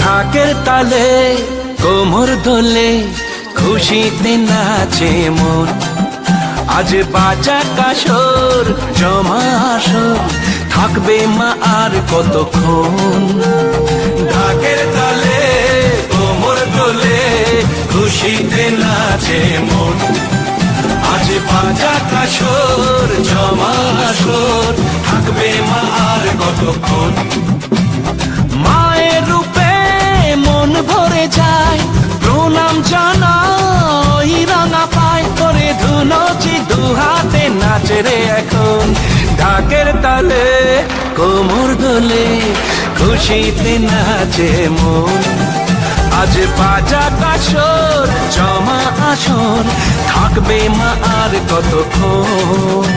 ঢাকের তালে কোমর দোলে খুশিতে নাচে মন। আজ বাজা কাসর জমা আসর থাকবে মা আর কতক্ষণ। ঢাকের তালে কোমর দোলে খুশিতে নাচে মন। আজ বাজা কাসর জমা আসর থাকবে মা আর কতক্ষণ। মায়ের রূপে মন ভরে যায় প্রণাম জানাই রাঙা পায় করে ধুনচি দুহাতে নাচে রে এখন। ঢাকের তালে কোমর দোলে খুশিতে নাচে মন। আজ বাজা কাসর জমা আসর থাকবে মা আর কতক্ষণ।